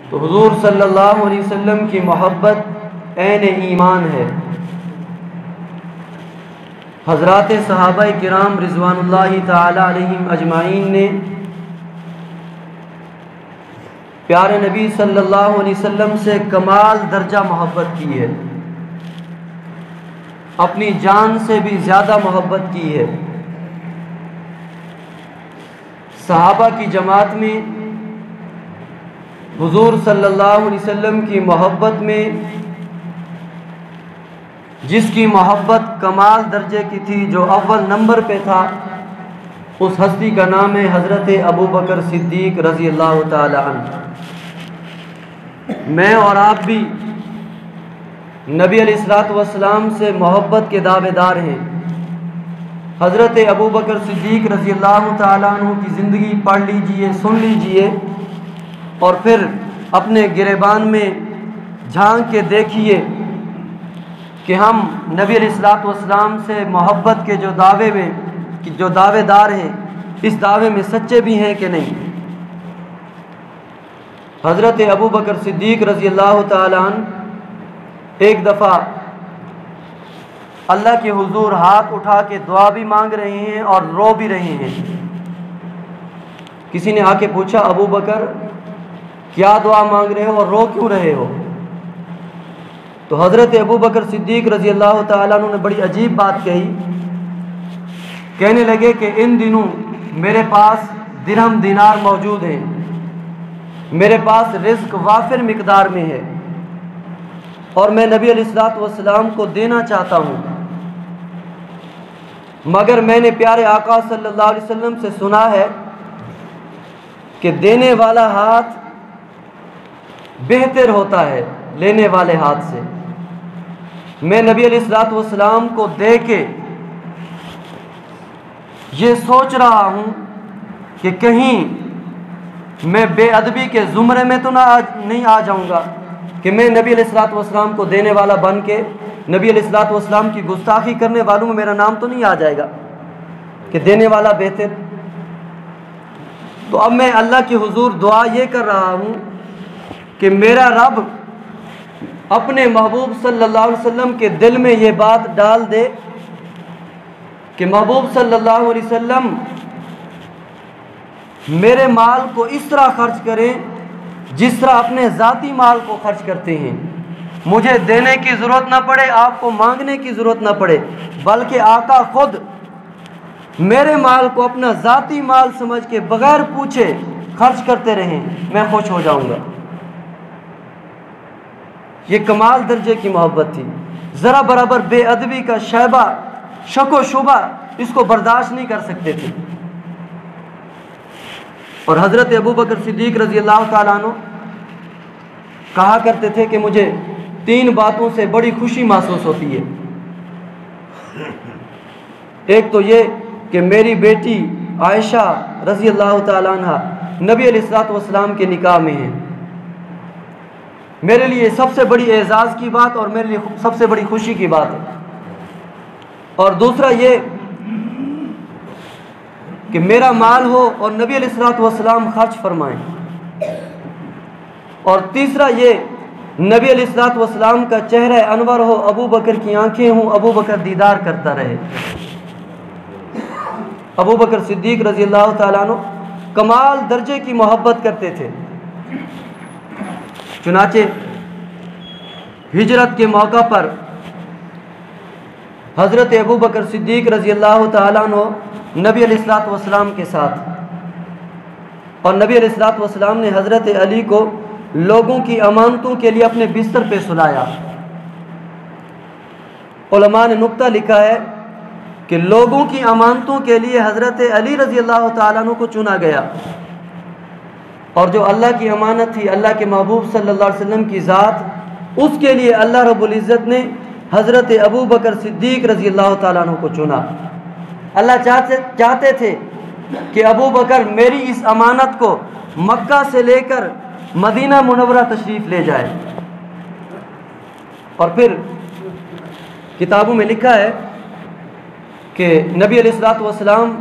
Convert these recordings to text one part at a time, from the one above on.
तो हुज़ूर सल्लल्लाहु अलैहि वसल्लम की मोहब्बत ऐन ईमान है। हज़रात सहाबाए किराम रिज़वानुल्लाहि ताला अलैहिम अजमाइन ने प्यारे नबी सल्लल्लाहु अलैहि वसल्लम से कमाल दर्जा मोहब्बत की है, अपनी जान से भी ज़्यादा मोहब्बत की है। सहाबा की जमात में हुज़ूर सल्लल्लाहु अलैहि वसल्लम की मोहब्बत में जिसकी मोहब्बत कमाल दर्जे की थी, जो अव्वल नंबर पे था, उस हस्ती का नाम है हज़रत अबू बकर सिद्दीक़ रज़ी अल्लाह ताला अन्हु। मैं और आप भी नबी अलैहिस्सलातु वस्सलाम से मोहब्बत के दावेदार हैं। हज़रत अबू बकर सिद्दीक़ रज़ी अल्लाह ताला अन्हु की ज़िंदगी पढ़ लीजिए, सुन लीजिए और फिर अपने गिरेबान में झांक के देखिए कि हम नबी अलैहिस्सलातु वस्सलाम से मोहब्बत के जो दावे में जो दावेदार हैं, इस दावे में सच्चे भी हैं कि नहीं। हज़रत अबू बकर सिद्दीक़ रज़ी अल्लाह ताला अन्हु एक दफ़ा अल्लाह के हुजूर हाथ उठा के दुआ भी मांग रहे हैं और रो भी रहे हैं। किसी ने आके पूछा, अबू बकर क्या दुआ मांग रहे हो और रो क्यों रहे हो? तो हज़रत अबू बकर सिद्दीक़ रज़ी अल्लाह ताला अन्हु ने बड़ी अजीब बात कही। कहने लगे कि इन दिनों मेरे पास दिरहम दिनार मौजूद हैं, मेरे पास रिज़्क़ वाफिर मिक़दार में है और मैं नबी अलैहिस्सलातु वस्सलाम को देना चाहता हूँ, मगर मैंने प्यारे आका सल्लल्लाहु अलैहि वसल्लम से सुना है कि देने वाला हाथ बेहतर होता है लेने वाले हाथ से। मैं नबी अलैहिस्सलातु वस्सलाम को दे के ये सोच रहा हूँ कि कहीं मैं बेअदबी के ज़ुमरे में तो नहीं आ जाऊँगा कि मैं नबी अलैहिस्सलातु वस्सलाम को देने वाला बन के नबी अलैहिस्सलातु वस्सलाम की गुस्ताखी करने वालों में मेरा नाम तो नहीं आ जाएगा कि देने वाला बेहतर। तो अब मैं अल्लाह के हुजूर दुआ ये कर रहा हूँ कि मेरा रब अपने महबूब सल्लल्लाहु अलैहि वसल्लम के दिल में ये बात डाल दे कि महबूब सल्लल्लाहु अलैहि वसल्लम मेरे माल को इस तरह खर्च करें जिस तरह अपने ज़ाती माल को खर्च करते हैं। मुझे देने की ज़रूरत ना पड़े, आपको मांगने की ज़रूरत ना पड़े, बल्कि आका खुद मेरे माल को अपना ज़ाती माल समझ के बगैर पूछे खर्च करते रहें, मैं खुश हो जाऊंगा। ये कमाल दर्जे की मोहब्बत थी। ज़रा बराबर बेअदबी का शैबा, शको शुबा इसको बर्दाश्त नहीं कर सकते थे। और हज़रत अबू बकर सिद्दीक़ रज़ी अल्लाह ताला अन्हु कहा करते थे कि मुझे 3 बातों से बड़ी खुशी महसूस होती है। एक तो ये कि मेरी बेटी आयशा रज़ी अल्लाह ताला अन्हा नबी अलैहिस्सलातु वस्सलाम के निकाह में है। मेरे लिए सबसे बड़ी एजाज़ की बात और मेरे लिए सबसे बड़ी खुशी की बात है। और दूसरा ये कि मेरा माल हो और नबी अलैहिस्सलातु वस्सलाम खर्च फरमाएं। और तीसरा ये नबी अलैहिस्सलातु वस्सलाम का चेहरा अनवर हो, अबू बकर की आंखें हों, अबू बकर दीदार करता रहे। अबू बकर सिद्दीक़ रज़ी अल्लाह ताला अन्हु कमाल दर्जे की मोहब्बत करते थे। चुनाचे हिजरत के मौका पर हज़रत अबू बकर सिद्दीक़ रज़ी अल्लाह ताला अन्हु नबी अलैहिस्सलातु वस्सलाम के साथ, और नबी अलैहिस्सलातु वस्सलाम ने हज़रत अली को लोगों की अमानतों के लिए अपने बिस्तर पे सुलाया। उलमा ने नुक्ता लिखा है कि लोगों की अमानतों के लिए हज़रत अली रज़ी अल्लाह ताला अन्हु को चुना गया, और जो अल्लाह की अमानत थी, अल्लाह के महबूब सल्लल्लाहु अलैहि वसल्लम की ज़ात, उसके लिए अल्लाह रब्बुल इज़्ज़त ने हज़रत अबू बकर सिद्दीक़ रज़ी अल्लाह ताला अन्हु को चुना। अल्लाह चाहते थे कि अबू बकर मेरी इस अमानत को मक्का से लेकर मदीना मुनव्वरा तशरीफ़ ले जाए। और फिर किताबों में लिखा है कि नबी अलैहिस्सलातु वस्सलाम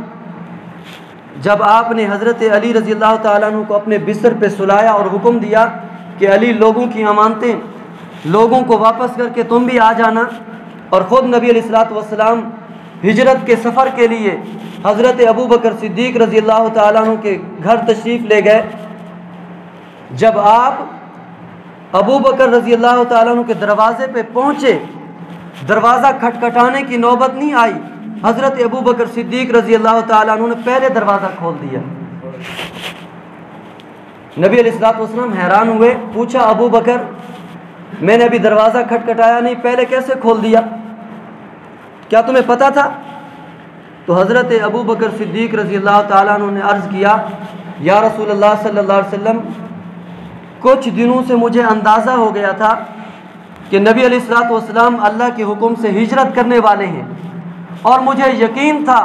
जब आपने हज़रत अली रज़ी अल्लाह ताला अन्हु को अपने बिस्तर पे सुलाया और हुक्म दिया कि अली लोगों की अमानतें, लोगों को वापस करके तुम भी आ जाना। और ख़ुद नबी अलैहिस्सलाम हिजरत के सफ़र के लिए हज़रत अबू बकर सिद्दीक़ रज़ी अल्लाह तआला अन्हु के घर तशरीफ़ ले गए। जब आप अबू बकर रज़ी अल्लाह तआला अन्हु के दरवाज़े पे पहुँचे, दरवाज़ा खटखटाने की नौबत नहीं आई, हज़रत अबू बकर सिद्दीक़ रज़ी अल्लाह तआला अन्हु ने पहले दरवाज़ा खोल दिया। नबी अलैहिस्सलाम हैरान हुए, पूछा अबू बकर मैंने अभी दरवाज़ा खटखटाया नहीं, पहले कैसे खोल दिया, क्या तुम्हें पता था? तो हज़रत अबू बकर सिद्दीक़ रज़ी अल्लाह तआला अन्हु ने अर्ज़ किया, या रसूलल्लाह सल्लल्लाहु अलैहि वसल्लम, कुछ दिनों से मुझे अंदाज़ा हो गया था कि नबी अलैहिस्सलाम अल्लाह के हुक्म से हिजरत करने वाले हैं, और मुझे यकीन था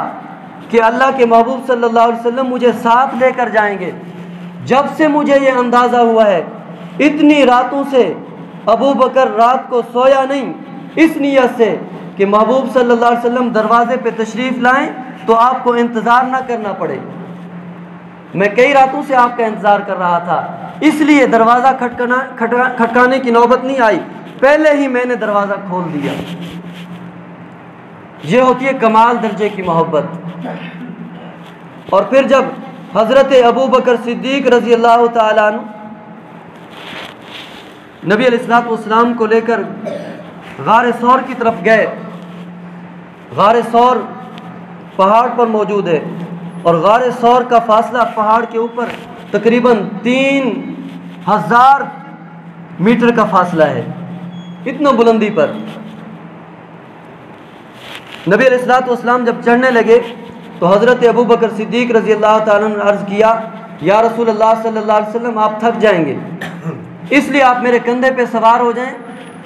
कि अल्लाह के महबूब सल्लल्लाहु अलैहि वसल्लम मुझे साथ लेकर जाएंगे। जब से मुझे ये अंदाज़ा हुआ है, इतनी रातों से अबू बकर रात को सोया नहीं, इस नीयत से कि महबूब सल्लल्लाहु अलैहि वसल्लम दरवाज़े पे तशरीफ़ लाएं तो आपको इंतज़ार ना करना पड़े। मैं कई रातों से आपका इंतज़ार कर रहा था, इसलिए दरवाज़ा खटकाने की नौबत नहीं आई, पहले ही मैंने दरवाज़ा खोल दिया। ये होती है कमाल दर्जे की मोहब्बत। और फिर जब हज़रत अबू बकर सिद्दीक़ रज़ी अल्लाह तआला अन्हु नबी अलैहिस्सलाम को लेकर गार सौर की तरफ गए, गार सौर पहाड़ पर मौजूद है और गार सौर का फासला पहाड़ के ऊपर तकरीबन 3000 मीटर का फासला है, इतना बुलंदी पर। नबी अलैहिस्सलाम जब चढ़ने लगे तो हज़रत अबू बकर सिद्दीक़ रज़ी अल्लाह तआला ने अर्ज़ किया, या रसूलल्लाह सल्लल्लाहु अलैहि वसल्लम, आप थक जाएंगे, इसलिए आप मेरे कंधे पे सवार हो जाएं,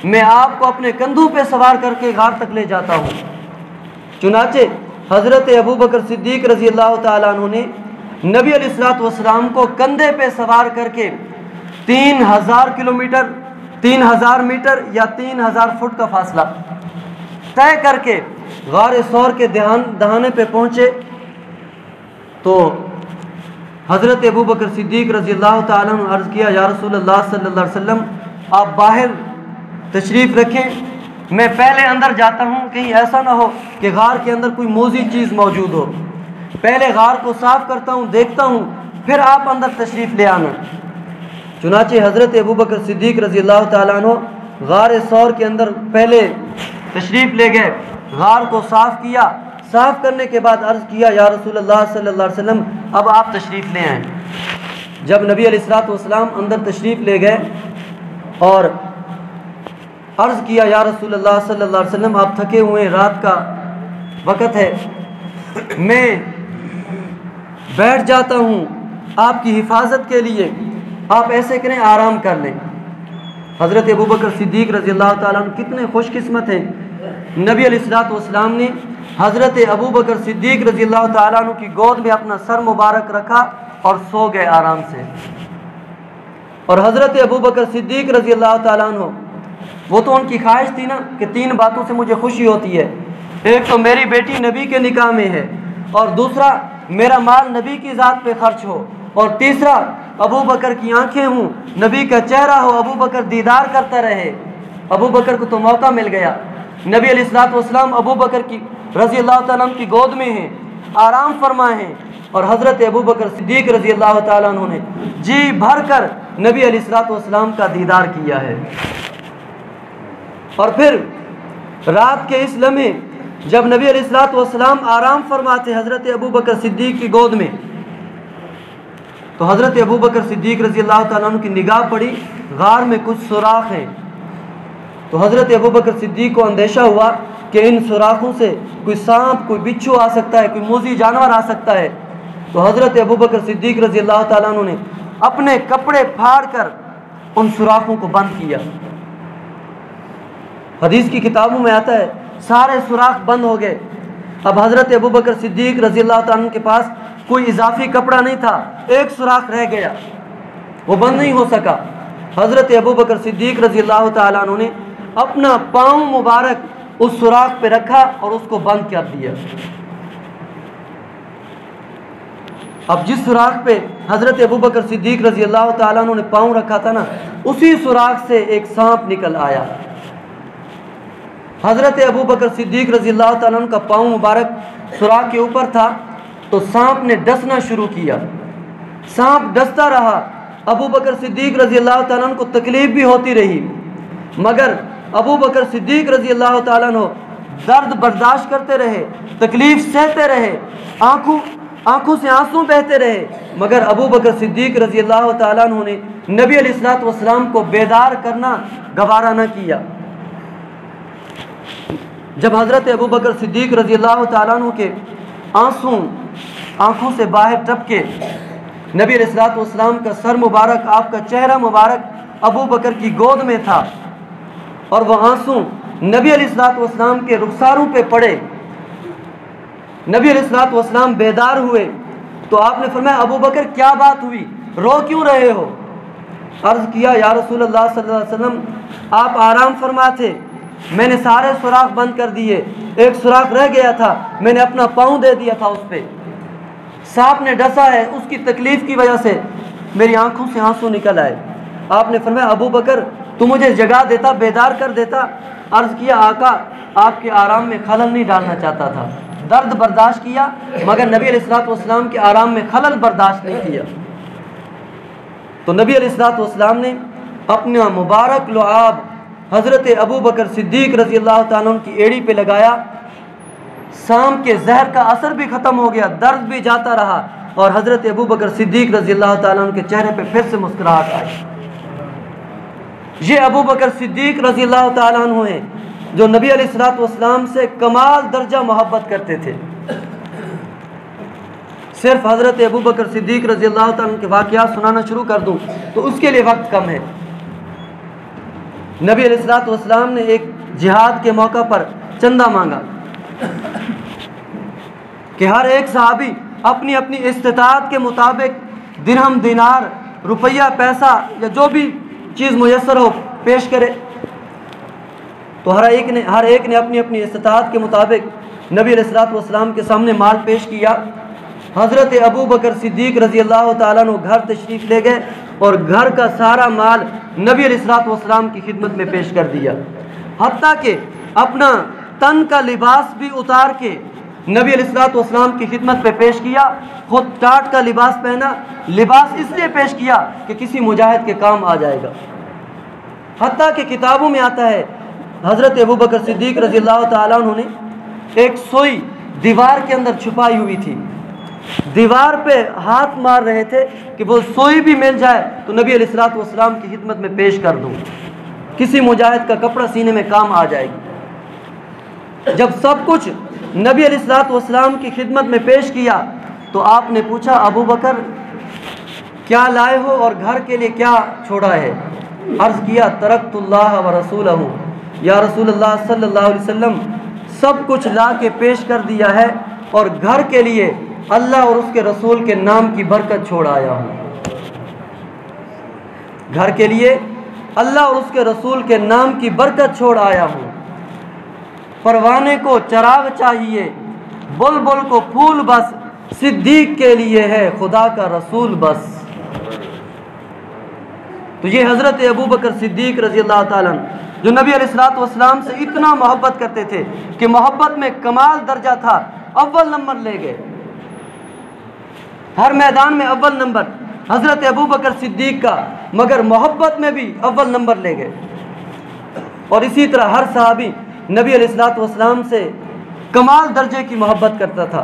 मैं आपको अपने कंधों पे सवार करके गार तक ले जाता हूँ। चुनाचे हज़रत अबू बकर सिद्दीक़ रज़ी अल्लाह तआला अन्हु ने नबी अलैहिस्सलाम को कंधे पे सवार करके 3000 किलोमीटर, 3000 मीटर या 3000 फुट का फासला तय करके गार सौर के दहाने पे पहुँचे। तो हज़रत अबू बकर सिद्दीक़ रज़ी अल्लाह तआला अन्हु अर्ज़ किया, या रसूलल्लाह सल्लल्लाहु अलैहि वसल्लम, आप बाहर तशरीफ़ रखें, मैं पहले अंदर जाता हूँ, कहीं ऐसा ना हो कि गार के अंदर कोई मोज़ी चीज़ मौजूद हो। पहले गार को साफ़ करता हूँ, देखता हूँ, फिर आप अंदर तशरीफ़ ले आना। चुनाचे हज़रत अबू बकर सिद्दीक़ रज़ी अल्लाह तआला अन्हु गार सौर के अंदर पहले तशरीफ़ ले गए, गार को साफ़ किया, साफ़ करने के बाद अर्ज़ किया, या रसूलल्लाह सल्लल्लाहु अलैहि वसल्लम, अब आप तशरीफ़ ले आएँ। जब नबी अलैहिस्सलाम अंदर तशरीफ़ ले गए और अर्ज़ किया, या रसूलल्लाह सल्लल्लाहु अलैहि वसल्लम, आप थके हुए, रात का वक़्त है, मैं बैठ जाता हूँ आपकी हिफाजत के लिए, आप ऐसे करें, आराम कर लें। हज़रत अबू बकर सिद्दीक़ रज़ी अल्लाह तआला अन्हु कितने खुशकिस्मत हैं, नबी अलैहिस्सलाम ने हज़रत अबू बकर सिद्दीक़ रज़ी अल्लाह तआला अन्हु की गोद में अपना सर मुबारक रखा और सो गए आराम से। और हज़रत अबू बकर सिद्दीक़ रज़ी अल्लाह तआला अन्हु, वो तो उनकी ख्वाहिश थी ना कि 3 बातों से मुझे खुशी होती है, एक तो मेरी बेटी नबी के निकाह में है, और दूसरा मेरा माल नबी की ज़ात पे खर्च हो, और तीसरा अबू बकर की आंखें हों, नबी का चेहरा हो, अबू बकर दीदार करता रहे। अबू बकर को तो मौका मिल गया, नबी अलैहिस्सलाम अबू बकर की रज़ी अल्लाह तआला अन्हु की गोद में हैं, आराम फरमा हैं, और हज़रत अबू बकर सिद्दीक़ रज़ी अल्लाह तआला अन्हु ने जी भर कर नबी अलैहिस्सलाम का दीदार किया है। और फिर रात के इस लम्हे जब नबी अलैहिस्सलाम आराम फरमाते हज़रत अबू बकर सिद्दीक़ की गोद में, तो हज़रत अबू बकर सिद्दीक़ रज़ी अल्लाह तआला अन्हु की निगाह पड़ी, गार में कुछ सुराख हैं। तो हज़रत अबू बकर सिद्दीक़ को अंदेशा हुआ कि इन सुराखों से कोई सांप, कोई बिच्छू आ सकता है, कोई मोज़ी जानवर आ सकता है। तो हज़रत अबू बकर सिद्दीक़ रज़ी अल्लाह तआला अन्हु ने अपने कपड़े फाड़ कर उन सुराखों को बंद किया। हदीस की किताबों में आता है सारे सुराख बंद हो गए। अब हज़रत अबू बकर सिद्दीक़ रज़ी अल्लाह तआला अन्हु के पास कोई इजाफी कपड़ा नहीं था, एक सुराख रह गया, वो बंद नहीं हो सका। हज़रत अबू बकर सिद्दीक़ रज़ी अल्लाह तआला अन्हु ने अपना पाँव मुबारक उस सुराख पे रखा और उसको बंद कर दिया। अब जिस सुराख पे हज़रत अबू बकर सिद्दीक़ रज़ी अल्लाह तआला अन्हु ने पाँव रखा था ना, उसी सुराख से एक सांप निकल आया। हज़रत अबू बकर सिद्दीक़ रज़ी अल्लाह ताला अन्हु का पाँव मुबारक सुराख के ऊपर था, तो सांप ने डसना शुरू किया। सांप डसता रहा। अबू बकर सिद्दीक़ रज़ी अल्लाह ताला अन्हु को तकलीफ़ भी होती रही, मगर अबू बकर सिद्दीक़ रज़ी अल्लाह ताला अन्हु दर्द बर्दाश्त करते रहे, तकलीफ़ सहते रहे, आँखों से आंसू बहते रहे, मगर अबू बकर सिद्दीक़ रज़ी अल्लाह ताला अन्हु ने नबी अलैहिस्सलातु वस्सलाम को बेदार करना गवारा न किया। जब हज़रत अबू बकर सिद्दीक़ रज़ी अल्लाह ताला अन्हु के आंसू आँखों से बाहर टपके, नबी अलैहिस्सलातु वस्सलाम का सर मुबारक, आपका चेहरा मुबारक अबू बकर की गोद में था, और वह आंसू नबी अलैहिस्सलातु वस्सलाम के रुखसारों पे पड़े। नबी अलैहिस्सलातु वस्सलाम बेदार हुए तो आपने फरमाया, अबू बकर क्या बात हुई, रो क्यों रहे हो? अर्ज़ किया, या रसूलल्लाह सल्लल्लाहु अलैहि वसल्लम, आप आराम फरमा थे, मैंने सारे सुराख बंद कर दिए, एक सुराख रह गया था, मैंने अपना पाँव दे दिया था उस पर, सांप ने डसा है, उसकी तकलीफ़ की वजह से मेरी आंखों से आंसू निकल आए। आपने फरमाया, अबू बकर तू मुझे जगा देता, बेदार कर देता। अर्ज़ किया, आका आपके आराम में खलल नहीं डालना चाहता था, दर्द बर्दाश्त किया, मगर नबी अलैहिस्सलातु वस्सलाम के आराम में खलल बर्दाश्त नहीं किया। तो नबी अलैहिस्सलातु वस्सलाम ने अपना मुबारक लुआब हज़रत अबू बकर सिद्दीक़ रज़ी अल्लाह ताला अन्हु की एड़ी पे लगाया। सांप के जहर का असर भी ख़त्म हो गया, दर्द भी जाता रहा, और हज़रत अबू बकर सिद्दीक़ रज़ी अल्लाह ताला अन्हु के चेहरे पे फिर से मुस्कुराहट आई। ये अबू बकर सिद्दीक़ रज़ी अल्लाह ताला अन्हु हैं जो नबी अलैहिस्सलातु वस्सलाम से कमाल दर्जा मोहब्बत करते थे। सिर्फ हज़रत अबू बकर सिद्दीक़ रज़ी अल्लाह ताला अन्हु के वाक़यात सुनाना शुरू कर दूँ तो उसके लिए वक्त कम है। नबी अलैहिस्सलातु वस्सलाम ने एक जिहाद के मौका पर चंदा मांगा कि हर एक सहाबी अपनी अपनी इस्तिताअत के मुताबिक दिरहम, दिनार, रुपया, पैसा या जो भी चीज़ मुयस्सर हो पेश करे। तो हर एक ने अपनी अपनी इस्तिताअत के मुताबिक नबी अलैहिस्सलातु वस्सलाम के सामने माल पेश किया। हज़रत अबू बकर सिद्दीक़ रज़ी अल्लाह ताला अन्हु घर तशरीफ़ ले गए और घर का सारा माल नबी अलैहिस्सलातु वस्सलाम की खिदमत में पेश कर दिया। हत्ता कि अपना तन का लिबास भी उतार के नबी अलैहिस्सलातु वस्सलाम की खिदमत पे पेश किया। खुद टाट का लिबास पहना, लिबास इसलिए पेश किया कि किसी मुजाहिद के काम आ जाएगा। हत्ता कि किताबों में आता है हज़रत अबू बकर सिद्दीक़ रज़ी अल्लाह ताला अन्हु ने एक सोई दीवार के अंदर छुपाई हुई थी, दीवार पे हाथ मार रहे थे कि वो सोई भी मिल जाए तो नबी अलैहिस्सलातु वस्सलाम की खिदमत में पेश कर दूँ, किसी मुजाहिद का कपड़ा सीने में काम आ जाएगी। जब सब कुछ नबी अलैहिस्सलातु वस्सलाम की खिदमत में पेश किया तो आपने पूछा, अबू बकर क्या लाए हो और घर के लिए क्या छोड़ा है? अर्ज़ किया, तरक्तुल्लाह व रसूलहू, या रसूलल्लाह सल्लल्लाहु अलैहि वसल्लम, सब कुछ ला के पेश कर दिया है और घर के लिए अल्लाह और उसके रसूल के नाम की बरकत छोड़ आया हूँ। घर के लिए अल्लाह और उसके रसूल के नाम की बरकत छोड़ आया हूँ। परवाने को चराग चाहिए, बुलबुल को फूल बस, सिद्दीक के लिए है खुदा का रसूल बस। तो ये हज़रत अबू बकर सिद्दीक रज़ी अल्लाह ताला अन्हु जो नबी अलैहिस्सलातु वस्सलाम से इतना मोहब्बत करते थे कि मोहब्बत में कमाल दर्जा था, अव्वल नंबर ले गए। हर मैदान में अव्वल नंबर हज़रत अबू बकर सिद्दीक का, मगर मोहब्बत में भी अव्वल नंबर ले गए। और इसी तरह हर सहाबी नबी अलैहिस्सलातु वस्सलाम से कमाल दर्जे की मोहब्बत करता था।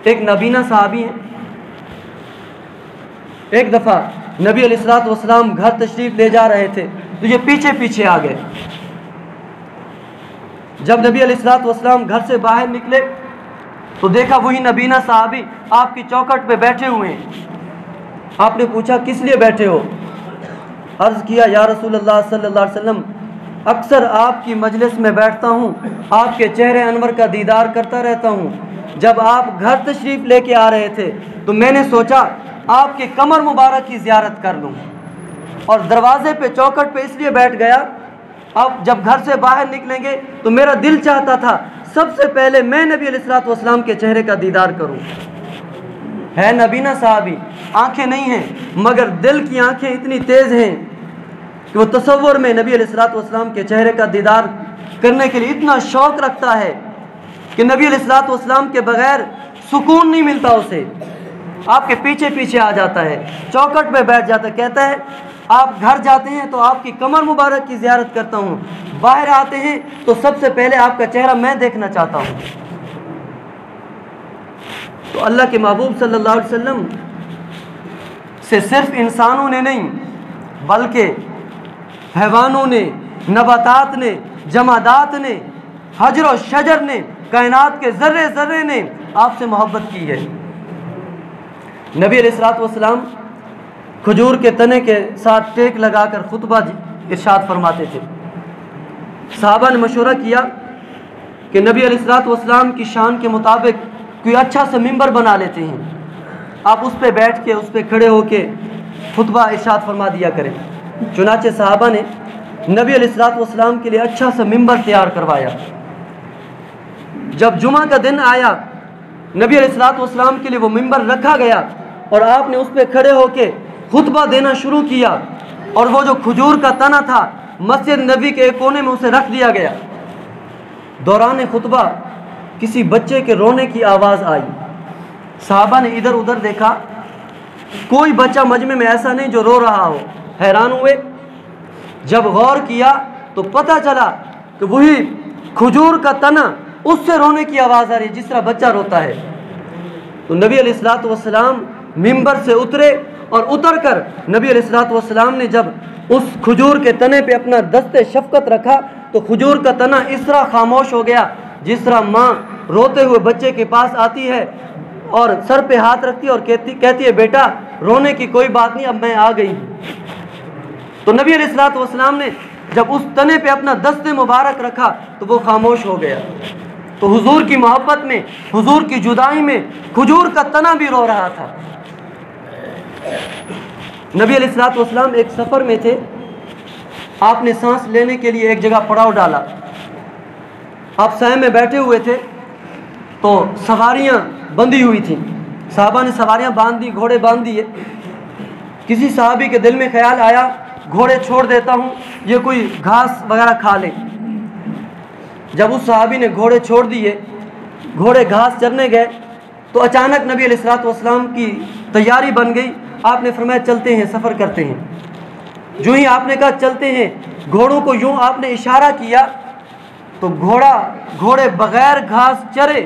एक नबीना सहाबी है, एक दफ़ा नबी अलैहिस्सलातु वस्सलाम घर तशरीफ़ ले जा रहे थे तो ये पीछे पीछे आ गए। जब नबी अलैहिस्सलातु वस्सलाम घर से बाहर निकले तो देखा वही नबीना सहाबी आपकी चौखट पे बैठे हुए हैं। आपने पूछा, किस लिए बैठे हो? अर्ज़ किया, या रसूलल्लाह सल्लल्लाहु अलैहि वसल्लम, अक्सर आपकी मजलिस में बैठता हूँ, आपके चेहरे अनवर का दीदार करता रहता हूँ। जब आप घर तशरीफ़ लेके आ रहे थे तो मैंने सोचा आपके कमर मुबारक की ज़ियारत कर लूँ, और दरवाज़े पे चौखट पे इसलिए बैठ गया, अब जब घर से बाहर निकलेंगे तो मेरा दिल चाहता था सबसे पहले मैं नबी अलैहिस्सलातु वस्सलाम के चेहरे का दीदार करूँ। है नबीना साहबी, आँखें नहीं हैं मगर दिल की आँखें इतनी तेज़ हैं कि वो तसव्वुर में नबी अलैहिस्सलाम के चेहरे का दीदार करने के लिए इतना शौक़ रखता है कि नबी अलैहिस्सलाम के बग़ैर सुकून नहीं मिलता उसे। आपके पीछे पीछे आ जाता है, चौखट पे बैठ जाता है, कहता है आप घर जाते हैं तो आपकी कमर मुबारक की ज़ियारत करता हूँ, बाहर आते हैं तो सबसे पहले आपका चेहरा मैं देखना चाहता हूँ। तो अल्लाह के महबूब सल्लल्लाहु अलैहि वसल्लम से सिर्फ इंसानों ने नहीं बल्कि हैवानों ने, नबातात ने, जमादात ने, हजर और शजर ने, कायनात के ज़र्रे ज़र्रे ने आपसे मोहब्बत की है। नबी अलैहिस्सलाम खजूर के तने के साथ टेक लगाकर खुतबा इरशाद फरमाते थे। सहाबा ने मशवरा किया कि नबी अलैहिस्सलाम की शान के मुताबिक कोई अच्छा सा मिंबर बना लेते हैं, आप उस पर बैठ के, उस पर खड़े होके खुतबा इरशाद फरमा दिया करें। चुनाचे सहाबा ने नबी अलैहिस्सलाम के लिए अच्छा सा मिंबर तैयार करवाया। जब जुमा का दिन आया, नबी अलैहिस्सलाम के लिए वो मिंबर रखा गया और आपने उस पर खड़े होके खुतबा देना शुरू किया। और वो जो खजूर का तना था मस्जिद नबी के एक कोने में उसे रख दिया गया। दौरान खुतबा किसी बच्चे के रोने की आवाज़ आई। सहाबा ने इधर उधर देखा, कोई बच्चा मजमे में ऐसा नहीं जो रो रहा हो। हैरान हुए। जब गौर किया तो पता चला कि वही खजूर का तना, उससे रोने की आवाज़ आ रही जिस तरह बच्चा रोता है। तो नबी अलैहिस्सलाम मिंबर से उतरे और उतर कर नबी अलैहिस्सलाम ने जब उस खजूर के तने पे अपना दस्ते शफकत रखा तो खजूर का तना इस तरह खामोश हो गया जिस तरह माँ रोते हुए बच्चे के पास आती है और सर पे हाथ रखती है और कहती है बेटा रोने की कोई बात नहीं, अब मैं आ गई हूँ। तो नबी अलैहिस्सलाम ने जब उस तने पे अपना दस्ते मुबारक रखा तो वो खामोश हो गया। तो हुजूर की मोहब्बत में, हुजूर की जुदाई में खजूर का तना भी रो रहा था। नबी अलैहिस्सलाम एक सफ़र में थे, आपने सांस लेने के लिए एक जगह पड़ाव डाला। आप साए में बैठे हुए थे तो सवारियां बंधी हुई थीं। साहबा ने सवारियां बांध दी, घोड़े बांध दिए। किसी साहबी के दिल में ख्याल आया घोड़े छोड़ देता हूँ, ये कोई घास वगैरह खा ले। जब उस साहबी ने घोड़े छोड़ दिए, घोड़े घास चरने गए तो अचानक नबी अलैहिस्सलाम की तैयारी बन गई। आपने फरमाया चलते हैं, सफ़र करते हैं। जो ही आपने कहा चलते हैं, घोड़ों को यूँ आपने इशारा किया तो घोड़े बग़ैर घास चरे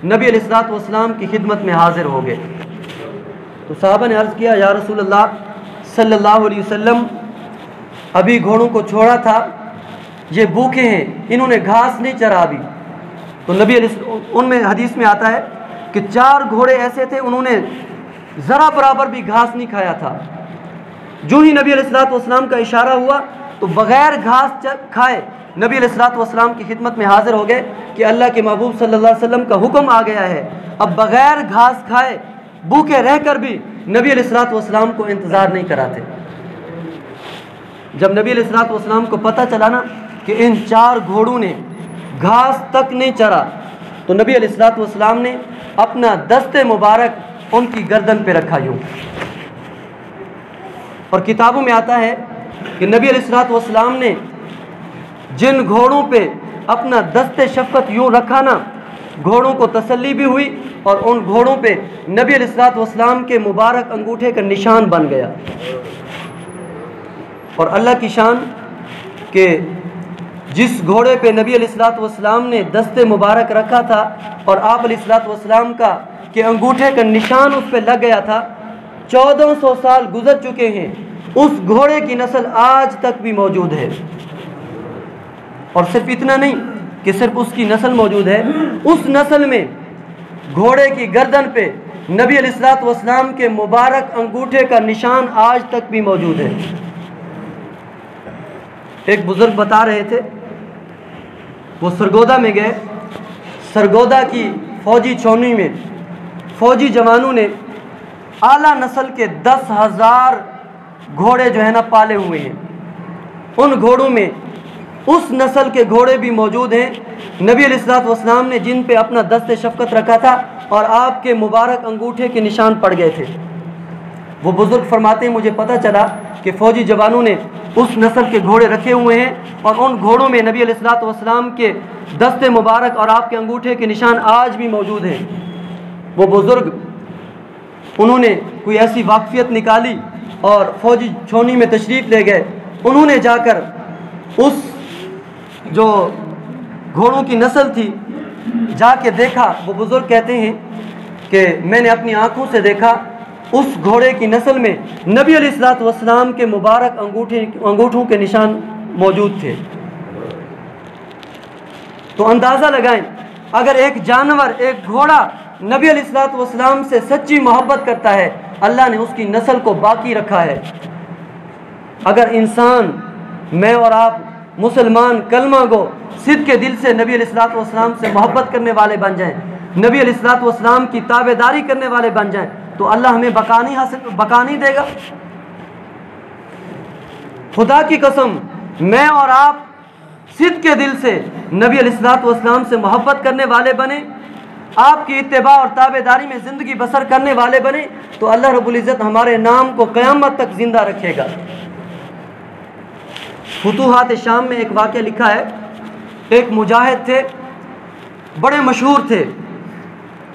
नबी अलैहिस्सलाम की खिदमत में हाजिर हो गए। तो साहबा ने अर्ज़ किया या रसूलल्लाह सल्लल्लाहु अलैहि वसल्लम, अभी घोड़ों को छोड़ा था, ये भूखे हैं, इन्होंने घास नहीं चरा अभी। तो नबी उनमें हदीस में आता है कि 4 घोड़े ऐसे थे उन्होंने ज़रा बराबर भी घास नहीं खाया था। जो ही नबी अलैहिस्सलाम का इशारा हुआ तो बग़ैर घास खाए नबी अलैहिस्सलाम की खिदमत में हाजिर हो गए कि अल्लाह के महबूब सल्लल्लाहु अलैहि वसल्लम का हुक्म आ गया है, अब बग़ैर घास खाए भूखे रहकर भी नबी अलैहिस्सलाम को इंतज़ार नहीं कराते। जब नबी अलैहिस्सलाम को पता चला ना कि इन 4 घोड़ों ने घास तक नहीं चरा तो नबी अलैहिस्सलाम ने अपना दस्ते मुबारक उनकी गर्दन पे रखा यूँ। और किताबों में आता है कि नबी अलैहिस्सलाम ने जिन घोड़ों पे अपना दस्ते शफ़क़त यूँ रखा ना, घोड़ों को तसल्ली भी हुई और उन घोड़ों पे नबी अलैहिस्सलाम के मुबारक अंगूठे का निशान बन गया। और अल्लाह की शान के जिस घोड़े पे नबी अलैहिस्सलाम ने दस्ते मुबारक रखा था और आप अलैहिस्सलाम का के अंगूठे का निशान उस पर लग गया था, 1400 साल गुजर चुके हैं, उस घोड़े की नस्ल आज तक भी मौजूद है। और सिर्फ इतना नहीं कि सिर्फ उसकी नस्ल मौजूद है, उस नस्ल में घोड़े की गर्दन पे नबी अलैहिस्सलाम के मुबारक अंगूठे का निशान आज तक भी मौजूद है। एक बुजुर्ग बता रहे थे, वो सरगोदा में गए। सरगोदा की फौजी छावनी में फौजी जवानों ने आला नस्ल के 10,000 घोड़े जो है ना पाले हुए हैं। उन घोड़ों में उस नस्ल के घोड़े भी मौजूद हैं नबी अलैहिस्सलाम ने जिन पे अपना दस्ते शफ़क़त रखा था और आपके मुबारक अंगूठे के निशान पड़ गए थे। वो बुज़ुर्ग फरमाते हैं मुझे पता चला कि फ़ौजी जवानों ने उस नस्ल के घोड़े रखे हुए हैं और उन घोड़ों में नबी अलैहिस्सलातु वस्सलाम के दस्ते मुबारक और आपके अंगूठे के निशान आज भी मौजूद हैं। वो बुज़ुर्ग उन्होंने कोई ऐसी वाक़फ़ियत निकाली और फ़ौजी छावनी में तशरीफ़ ले गए। उन्होंने जाकर उस जो घोड़ों की नस्ल थी जाके देखा। वो बुज़ुर्ग कहते हैं कि मैंने अपनी आँखों से देखा उस घोड़े की नस्ल में नबी अलैहिस्सलातु वस्सलाम के मुबारक अंगूठों के निशान मौजूद थे। तो अंदाज़ा लगाएं, अगर एक जानवर, एक घोड़ा नबी अलैहिस्सलातु वस्सलाम से सच्ची मोहब्बत करता है, अल्लाह ने उसकी नस्ल को बाकी रखा है। अगर इंसान, मैं और आप मुसलमान कलमा गो सिद्ध के दिल से नबी अलैहिस्सलातु वस्सलाम से मोहब्बत करने वाले बन जाएं, नबी अलैहिस्सलातु वस्सलाम की ताबेदारी करने वाले बन जाएं, तो अल्लाह हमें बका नहीं देगा। खुदा की कसम, मैं और आप सिद्ध के दिल से नबी अलैहिस्सलातु वस्सलाम से मोहब्बत करने वाले बने, आपकी इत्तिबा और ताबेदारी में ज़िंदगी बसर करने वाले बने, तो अल्लाह रब्बुल इज़्ज़त हमारे नाम को क़यामत तक ज़िंदा रखेगा। फुतूहात शाम में एक वाक़या लिखा है, एक मुजाहिद थे, बड़े मशहूर थे।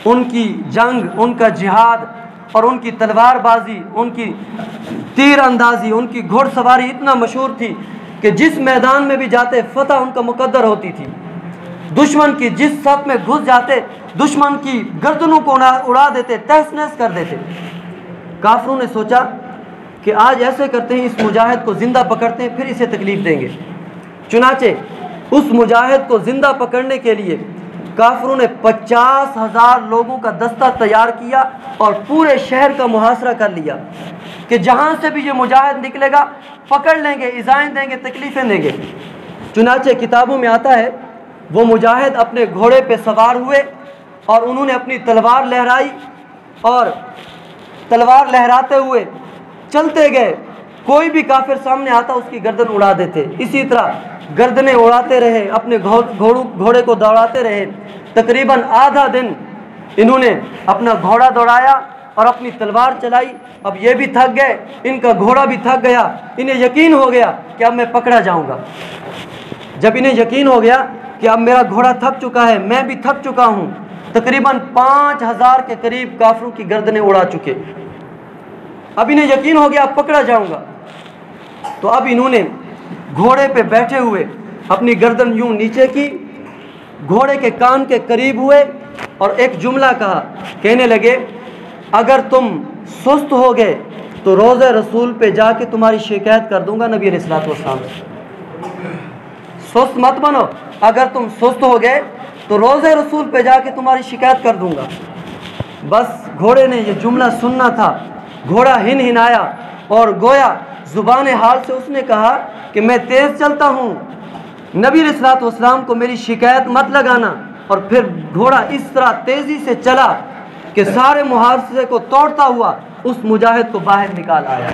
उनकी जंग, उनका जिहाद और उनकी तलवारबाजी, उनकी तीर अंदाजी, उनकी घोड़सवारी इतना मशहूर थी कि जिस मैदान में भी जाते फतह उनका मुकद्दर होती थी। दुश्मन की जिस सफ में घुस जाते दुश्मन की गर्दनों को उड़ा देते, तहस नहस कर देते। काफिरों ने सोचा कि आज ऐसे करते हैं, इस मुजाहिद को ज़िंदा पकड़ते हैं, फिर इसे तकलीफ़ देंगे। चुनाचे उस मुजाहिद को ज़िंदा पकड़ने के लिए काफिरों ने 50,000 लोगों का दस्ता तैयार किया और पूरे शहर का मुहासरा कर लिया कि जहाँ से भी ये मुजाहिद निकलेगा पकड़ लेंगे, इज़ाएं देंगे, तकलीफ़ें देंगे। चुनाचे किताबों में आता है वो मुजाहिद अपने घोड़े पे सवार हुए और उन्होंने अपनी तलवार लहराई और तलवार लहराते हुए चलते गए। कोई भी काफिर सामने आता उसकी गर्दन उड़ा देते। इसी तरह गर्दनें उड़ाते रहे, अपने घोड़े को दौड़ाते रहे। तकरीबन आधा दिन इन्होंने अपना घोड़ा दौड़ाया और अपनी तलवार चलाई। अब ये भी थक गए, इनका घोड़ा भी थक गया। इन्हें यकीन हो गया कि अब मैं पकड़ा जाऊंगा। जब इन्हें यकीन हो गया कि अब मेरा घोड़ा थक चुका है, मैं भी थक चुका हूँ, तकरीबन 5,000 के करीब काफिरों की गर्दनें उड़ा चुके। अब इन्हें यकीन हो गया अब पकड़ा जाऊंगा। तो अब इन्होंने घोड़े पे बैठे हुए अपनी गर्दन यूं नीचे की, घोड़े के कान के करीब हुए और एक जुमला कहा। कहने लगे, अगर तुम सुस्त हो गए तो रोज़े रसूल पे जाके तुम्हारी शिकायत कर दूंगा नबी अलैहिस्सलातु वस्सलाम से। सुस्त मत बनो, अगर तुम सुस्त हो गए तो रोज़े रसूल पे जाके तुम्हारी शिकायत कर दूंगा। बस घोड़े ने ये जुमला सुनना था। घोड़ा हिनहिनाया और गोया ज़ुबान हाल से उसने कहा कि मैं तेज़ चलता हूँ, नबी अलैहिस्सलातु वस्सलाम को मेरी शिकायत मत लगाना। और फिर घोड़ा इस तरह तेज़ी से चला कि सारे मुहावजे को तोड़ता हुआ उस मुजाहिद को बाहर निकाल आया।